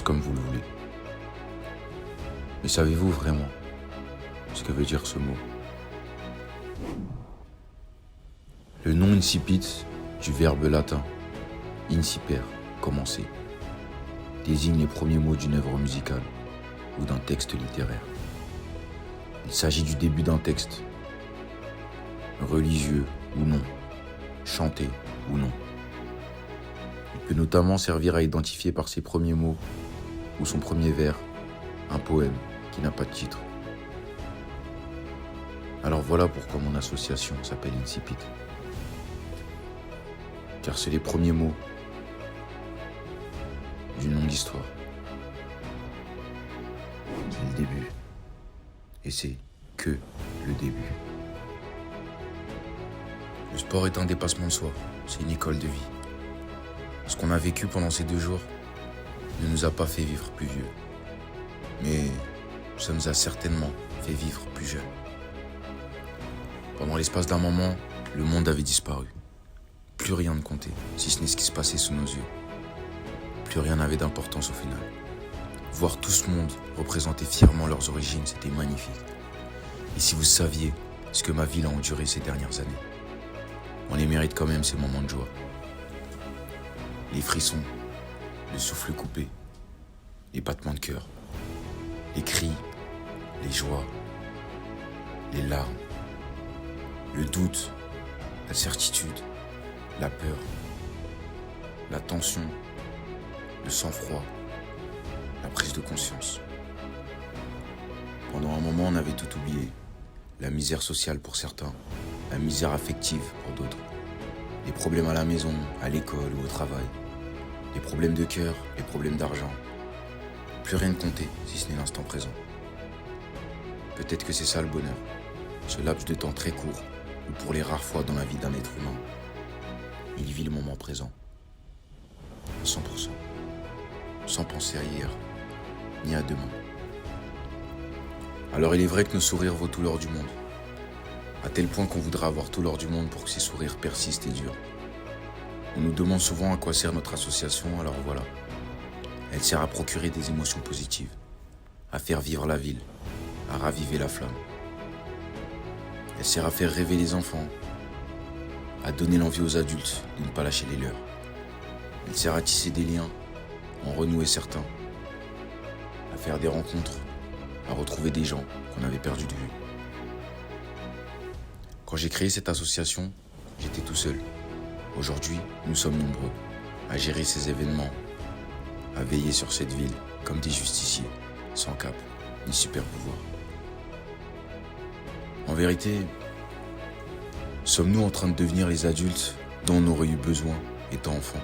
comme vous le voulez. Mais savez-vous vraiment ce que veut dire ce mot? Le nom incipit du verbe latin inciper, commencer, désigne les premiers mots d'une œuvre musicale ou d'un texte littéraire. Il s'agit du début d'un texte, religieux ou non, chanté ou non. Il peut notamment servir à identifier par ses premiers mots ou son premier vers un poème qui n'a pas de titre. Alors voilà pourquoi mon association s'appelle Incipit. Car c'est les premiers mots d'une longue histoire. C'est le début. Et c'est que le début. Le sport est un dépassement de soi. C'est une école de vie. Ce qu'on a vécu pendant ces 2 jours ne nous a pas fait vivre plus vieux. Mais ça nous a certainement fait vivre plus jeunes. Pendant l'espace d'un moment, le monde avait disparu. Plus rien ne comptait, si ce n'est ce qui se passait sous nos yeux. Plus rien n'avait d'importance au final. Voir tout ce monde représenter fièrement leurs origines, c'était magnifique. Et si vous saviez ce que ma ville a enduré ces dernières années, on les mérite quand même ces moments de joie. Les frissons, le souffle coupé, les battements de cœur, les cris, les joies, les larmes, le doute, la certitude, la peur, la tension, le sang-froid, la prise de conscience. Pendant un moment, on avait tout oublié. La misère sociale pour certains, la misère affective pour d'autres. Les problèmes à la maison, à l'école ou au travail. Les problèmes de cœur, les problèmes d'argent. Plus rien ne comptait, si ce n'est l'instant présent. Peut-être que c'est ça le bonheur. Ce laps de temps très court, où pour les rares fois dans la vie d'un être humain, il vit le moment présent. À 100%. Sans penser à hier, ni à demain. Alors il est vrai que nos sourires vaut tout l'or du monde. À tel point qu'on voudra avoir tout l'or du monde pour que ces sourires persistent et durent. On nous demande souvent à quoi sert notre association, alors voilà. Elle sert à procurer des émotions positives, à faire vivre la ville, à raviver la flamme. Elle sert à faire rêver les enfants, à donner l'envie aux adultes de ne pas lâcher les leurs. Elle sert à tisser des liens, en renouer certains, à faire des rencontres, à retrouver des gens qu'on avait perdus de vue. Quand j'ai créé cette association, j'étais tout seul. Aujourd'hui, nous sommes nombreux à gérer ces événements, à veiller sur cette ville comme des justiciers, sans cap ni super pouvoir. En vérité, sommes-nous en train de devenir les adultes dont on aurait eu besoin étant enfant?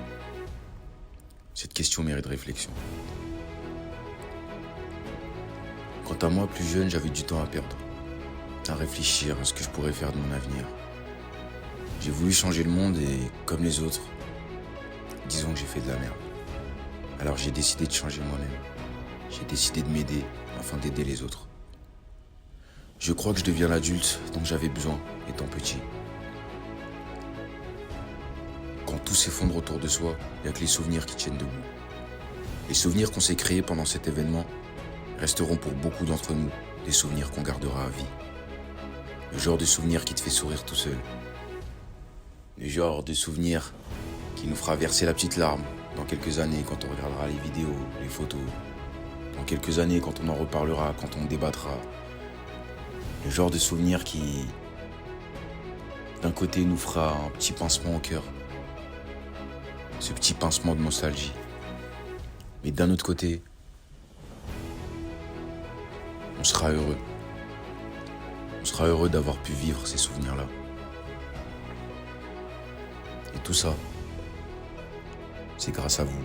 Cette question mérite réflexion. Quant à moi, plus jeune, j'avais du temps à perdre, à réfléchir à ce que je pourrais faire de mon avenir. J'ai voulu changer le monde et, comme les autres, disons que j'ai fait de la merde. Alors j'ai décidé de changer moi-même. J'ai décidé de m'aider afin d'aider les autres. Je crois que je deviens l'adulte dont j'avais besoin étant petit. Quand tout s'effondre autour de soi, il n'y a que les souvenirs qui tiennent debout. Les souvenirs qu'on s'est créés pendant cet événement resteront pour beaucoup d'entre nous des souvenirs qu'on gardera à vie. Le genre de souvenir qui te fait sourire tout seul. Le genre de souvenir qui nous fera verser la petite larme dans quelques années quand on regardera les vidéos, les photos. Dans quelques années quand on en reparlera, quand on débattra. Le genre de souvenir qui, d'un côté, nous fera un petit pincement au cœur. Ce petit pincement de nostalgie. Mais d'un autre côté, on sera heureux. On sera heureux d'avoir pu vivre ces souvenirs-là. Et tout ça, c'est grâce à vous.